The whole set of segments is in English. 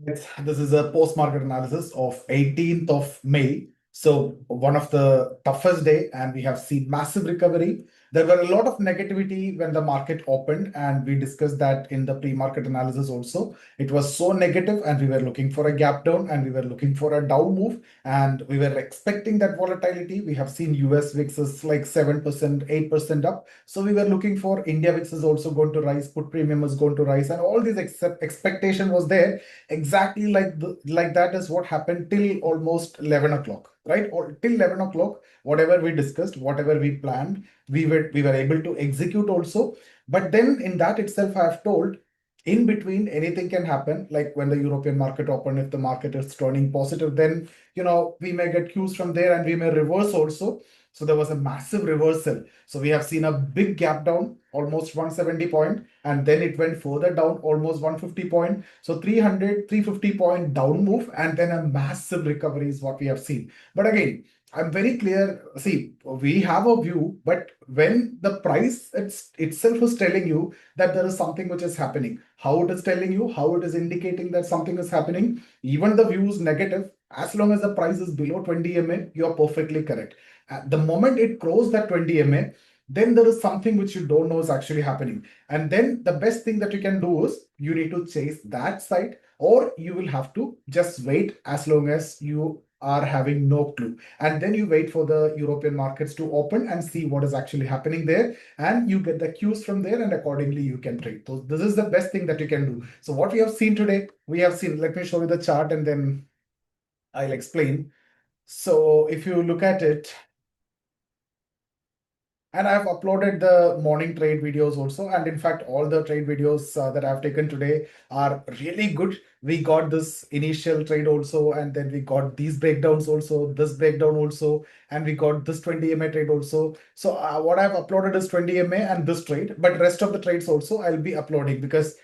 This is a post-market analysis of 18th of May. So one of the toughest day, and we have seen massive recovery. There were a lot of negativity when the market opened, and we discussed that in the pre-market analysis also. It was so negative, and we were looking for a gap down, and we were looking for a down move, and we were expecting that volatility. We have seen US VIX is like 7%, 8% up. So we were looking for India VIX is also going to rise, put premium is going to rise, and all these expectation was there exactly like that is what happened till almost 11 o'clock, right? Or till 11 o'clock, whatever we discussed, whatever we planned, we were able to execute also. But then in that itself, I have told in between anything can happen. Like when the European market open, if the market is turning positive, then we may get cues from there and we may reverse also. So there was a massive reversal. So we have seen a big gap down, almost 170 point, and then it went further down, almost 150 point. So 300, 350 point down move, and then a massive recovery is what we have seen. But again, I'm very clear. See, we have a view, but when the price itself is telling you that there is something which is happening, how it is telling you, how it is indicating that something is happening, even the view is negative, as long as the price is below 20 MA, you're perfectly correct. At the moment it crossed that 20 MA, then there is something which you don't know is actually happening. And then the best thing that you can do is you need to chase that side, or you will have to just wait as long as you are having no clue. And then you wait for the European markets to open and see what is actually happening there. And you get the cues from there, and accordingly you can trade. So this is the best thing that you can do. So what we have seen today, we have seen, let me show you the chart and then I'll explain. So if you look at it, and I've uploaded the morning trade videos also. And in fact, all the trade videos that I've taken today are really good. We got this initial trade also, and then we got these breakdowns also, this breakdown also, and we got this 20 MA trade also. So what I've uploaded is 20 MA and this trade, but rest of the trades also I'll be uploading, because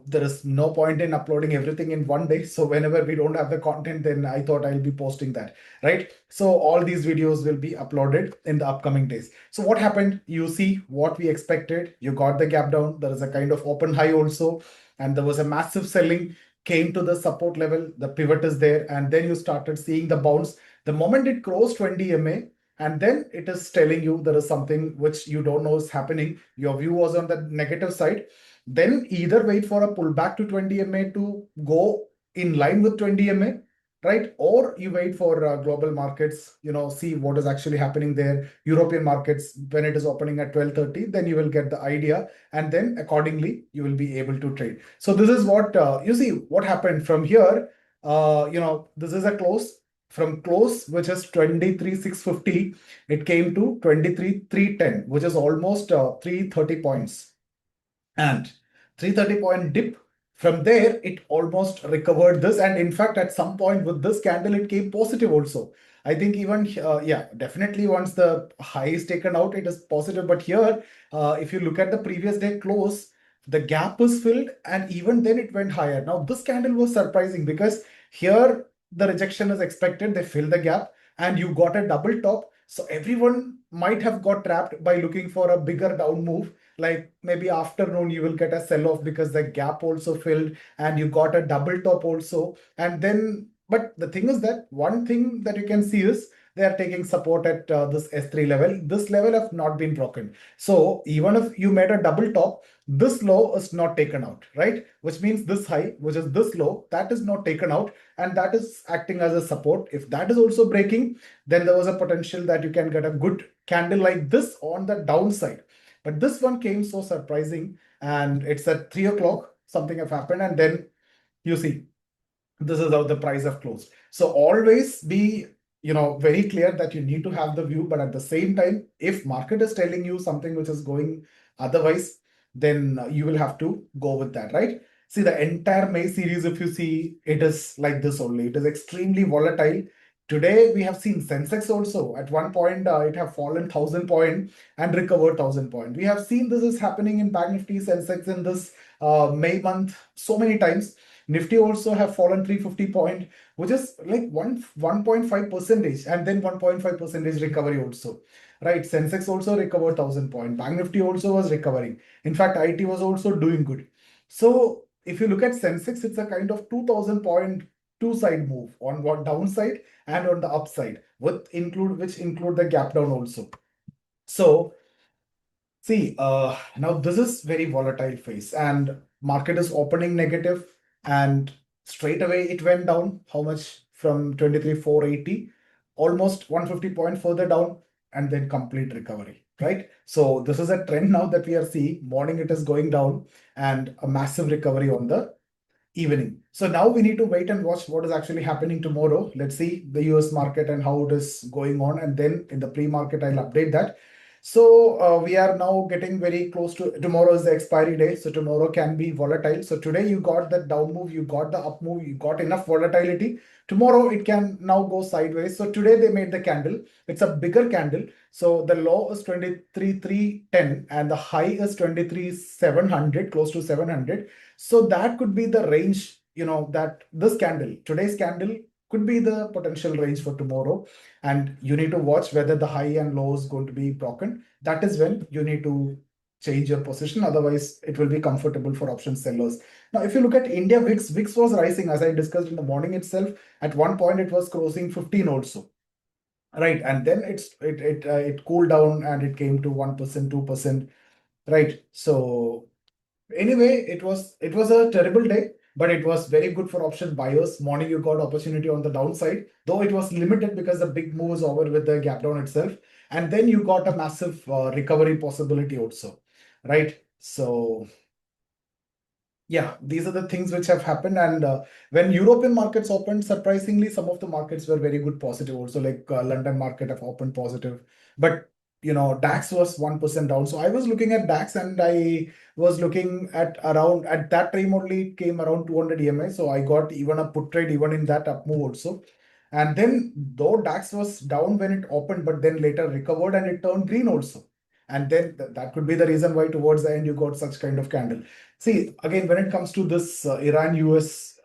there is no point in uploading everything in one day. So whenever we don't have the content, then I thought I'll be posting that, right? So all these videos will be uploaded in the upcoming days. So what happened? You see what we expected. You got the gap down. There is a kind of open high also, and there was a massive selling, came to the support level. The pivot is there, and then you started seeing the bounce. The moment it crossed 20 MA, and then it is telling you there is something which you don't know is happening. Your view was on the negative side. Then either wait for a pullback to 20 MA to go in line with 20 MA, right? Or you wait for global markets, see what is actually happening there. European markets, when it is opening at 12:30, then you will get the idea, and then accordingly you will be able to trade. So this is what you see what happened from here. This is a close. From close, which is 23,650, it came to 23,310, which is almost 330 points. And 330 point dip. From there, it almost recovered this. And in fact, at some point with this candle, it came positive also. I think even, yeah, definitely once the high is taken out, it is positive. But here, if you look at the previous day close, the gap is filled, and even then it went higher. Now, this candle was surprising because here the rejection is expected. They fill the gap and you got a double top. So everyone might have got trapped by looking for a bigger down move. Like maybe afternoon you will get a sell off because the gap also filled and you got a double top also. And then, but the thing is that one thing that you can see is they are taking support at this S3 level. This level have not been broken. So even if you made a double top, this low is not taken out, right? Which means this high, which is this low, that is not taken out, and that is acting as a support. If that is also breaking, then there was a potential that you can get a good candle like this on the downside. But this one came so surprising, and it's at 3 o'clock, something have happened, and then you see, this is how the price have closed. So always be, very clear that you need to have the view, but at the same time, if market is telling you something which is going otherwise, then you will have to go with that, right? See, the entire May series, if you see, it is like this only. It is extremely volatile. Today, we have seen Sensex also. At one point, it have fallen 1,000 point and recovered 1,000 point. We have seen this is happening in Bank Nifty, Sensex in this May month so many times. Nifty also have fallen 350 point, which is like 1.5 percentage, and then 1.5 percentage recovery also. Right, Sensex also recovered 1,000 point. Bank Nifty also was recovering. In fact, IT was also doing good. So if you look at Sensex, it's a kind of 2000 point two side move on one downside and on the upside, which include the gap down also. So see, now this is very volatile phase, and market is opening negative, and straight away it went down. How much from 23,480, almost 150 point further down, and then complete recovery, right? So this is a trend now that we are seeing. Morning it is going down, and a massive recovery on the evening. So now we need to wait and watch what is actually happening tomorrow. Let's see the US market and how it is going on. And then in the pre-market, I'll update that. So we are now getting very close to tomorrow is the expiry day. So tomorrow can be volatile. So today you got the down move, you got the up move, you got enough volatility. Tomorrow it can now go sideways. So today they made the candle. It's a bigger candle. So the low is 23,310 and the high is 23,700, close to 700. So that could be the range, that this candle, today's candle could be the potential range for tomorrow. And you need to watch whether the high and low is going to be broken. That is when you need to change your position. Otherwise, it will be comfortable for option sellers. Now, if you look at India VIX was rising as I discussed in the morning itself. At one point, it was crossing 15 also. Right. And then it cooled down and it came to 1%, 2%. Right. So anyway, it was a terrible day, but it was very good for option buyers. Morning you got opportunity on the downside, though it was limited because the big move was over with the gap down itself, and then you got a massive recovery possibility also, right? So yeah, these are the things which have happened. And when European markets opened, surprisingly, some of the markets were very good positive also, like London market have opened positive. But DAX was 1% down. So I was looking at DAX and I was looking at around at that time only it came around 200 EMI. So I got even a put trade even in that up move also. And then though DAX was down when it opened, but then later recovered and it turned green also. And then that could be the reason why towards the end you got such kind of candle. See, again, when it comes to this Iran-US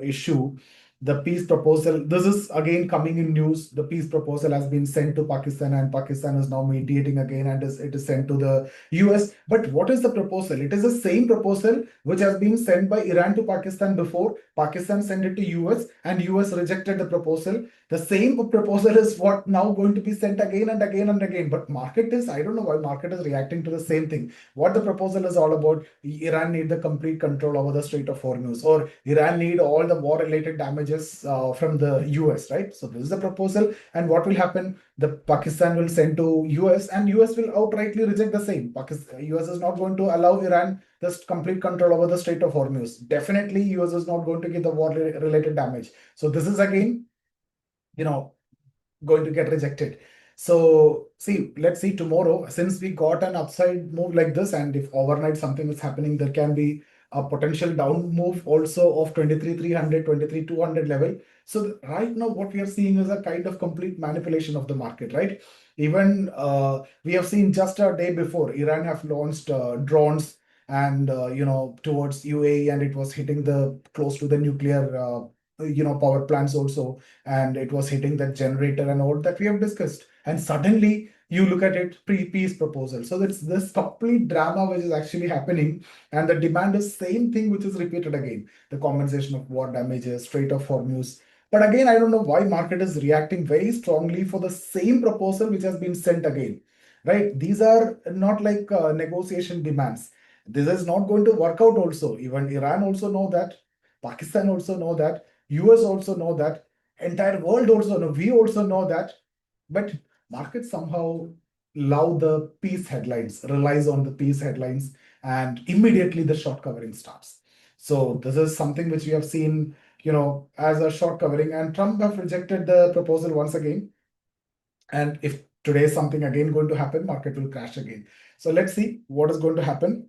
issue, the peace proposal, this is again coming in news. The peace proposal has been sent to Pakistan, and Pakistan is now mediating again, and it is sent to the US. But what is the proposal? It is the same proposal which has been sent by Iran to Pakistan before. Pakistan sent it to US, and US rejected the proposal. The same proposal is what now going to be sent again and again and again. But market is, I don't know why market is reacting to the same thing. What the proposal is all about, Iran need the complete control over the Strait of Hormuz, or Iran need all the war-related damages from the US, right? So this is the proposal, and what will happen? The Pakistan will send to US, and US will outrightly reject the same. US is not going to allow Iran this complete control over the Strait of Hormuz. Definitely, US is not going to give the war-related damage. So this is again, you know, going to get rejected. So see, let's see tomorrow, since we got an upside move like this, and if overnight something is happening, there can be a potential down move also of 23,300, 23,200 level. So right now what we are seeing is a kind of complete manipulation of the market, right? Even we have seen just a day before, Iran have launched drones and towards UAE, and it was hitting the close to the nuclear power plants also, and it was hitting that generator and all that we have discussed. And suddenly you look at it, peace proposal. So it's this complete drama which is actually happening, and the demand is same thing which is repeated again. The compensation of war damages, Strait of Hormuz. But again, I don't know why market is reacting very strongly for the same proposal which has been sent again. Right? These are not like negotiation demands. This is not going to work out also. Even Iran also know that. Pakistan also know that. US also know that, entire world also know, we also know that, but markets somehow love the peace headlines, relies on the peace headlines, and immediately the short covering starts. So this is something which we have seen, as a short covering, and Trump have rejected the proposal once again. And if today is something again going to happen, market will crash again. So let's see what is going to happen.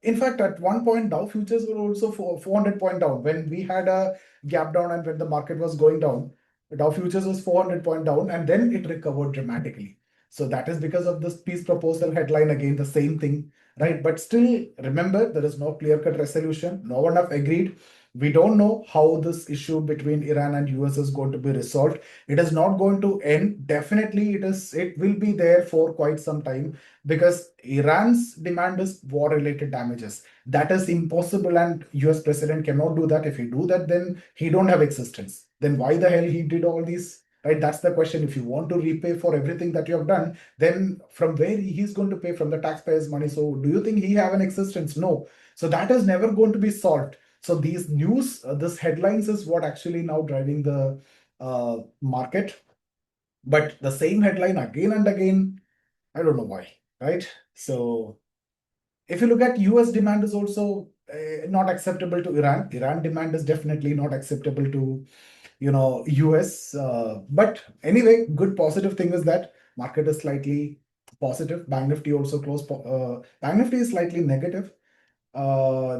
In fact, at one point, Dow futures were also 400 point down. When we had a gap down and when the market was going down, Dow futures was 400 point down, and then it recovered dramatically. So that is because of this peace proposal headline again, the same thing. right? But still, remember, there is no clear-cut resolution. No one have agreed. We don't know how this issue between Iran and US is going to be resolved. It is not going to end. Definitely, it will be there for quite some time because Iran's demand is war-related damages. That is impossible, and US president cannot do that. If he do that, then he don't have existence. Then why the hell he did all these? Right? That's the question. If you want to repay for everything that you have done, then from where he's going to pay? From the taxpayers' money. So do you think he have an existence? No. So that is never going to be solved. So these news, this headlines is what actually now driving the market. But the same headline again and again, I don't know why, right? So if you look at US demand is also not acceptable to Iran. Iran demand is definitely not acceptable to US. But anyway, good positive thing is that market is slightly positive. Bank Nifty also closed. Bank Nifty is slightly negative.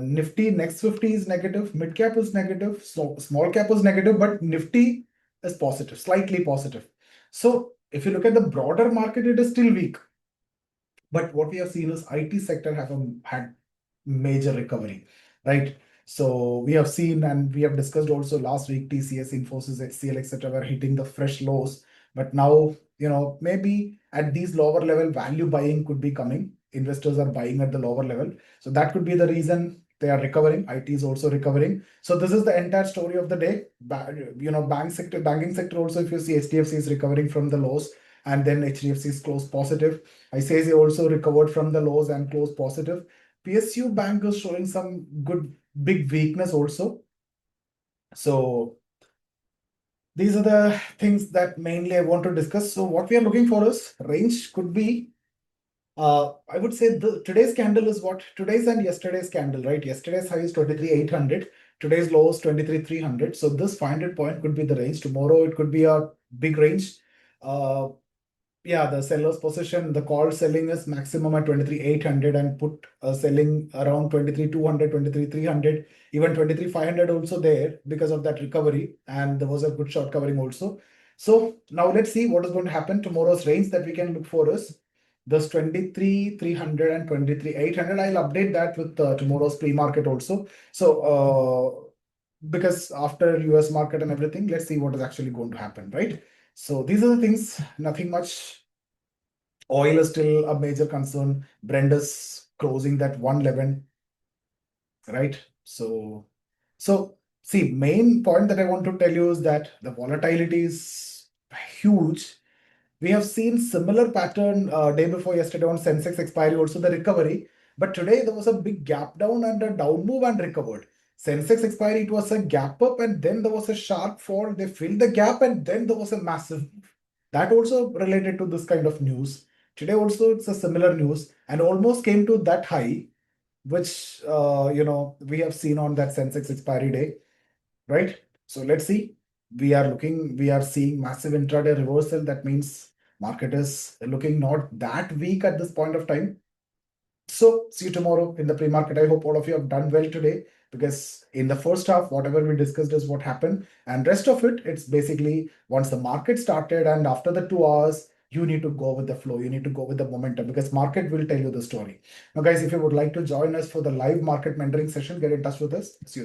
Nifty next 50 is negative. Mid cap is negative. So small cap is negative, but Nifty is positive, slightly positive. So if you look at the broader market, it is still weak. But what we have seen is IT sector had major recovery, right? So we have seen and we have discussed also last week, TCS, Infosys, HCL, etc. were hitting the fresh lows. But now, maybe at these lower level, value buying could be coming. Investors are buying at the lower level. So that could be the reason they are recovering. IT is also recovering. So this is the entire story of the day. Banking sector also, if you see HDFC is recovering from the lows, and then HDFC is closed positive. ICICI also recovered from the lows and closed positive. PSU Bank is showing some good big weakness also. So these are the things that mainly I want to discuss. So what we are looking for is range could be, I would say today's candle is what? Today's and yesterday's candle, right? Yesterday's high is 23,800. Today's low is 23,300. So this 500 point could be the range. Tomorrow it could be a big range. Yeah, the seller's position, the call selling is maximum at 23,800 and put selling around 23,200, 23,300, even 23,500 also there because of that recovery. And there was a good short covering also. So now let's see what is going to happen. Tomorrow's range that we can look for is this 23,300 and 23,800. I'll update that with tomorrow's pre-market also. So because after US market and everything, let's see what is actually going to happen, right? So these are the things, nothing much. Oil is still a major concern. Brent is closing that 111, right? So see, main point that I want to tell you is that the volatility is huge. We have seen similar pattern day before yesterday on Sensex expiry, also the recovery. But today there was a big gap down and a down move and recovered. Sensex expiry, it was a gap up and then there was a sharp fall. They filled the gap and then there was a massive move. That also related to this kind of news. Today also it's a similar news and almost came to that high, which we have seen on that Sensex expiry day, right? So let's see. We are seeing massive intraday reversal. That means market is looking not that weak at this point of time. So see you tomorrow in the pre-market. I hope all of you have done well today because in the first half, whatever we discussed is what happened. And rest of it, it's basically once the market started and after the 2 hours, you need to go with the flow. You need to go with the momentum because market will tell you the story. Now, guys, if you would like to join us for the live market mentoring session, get in touch with us. See you there.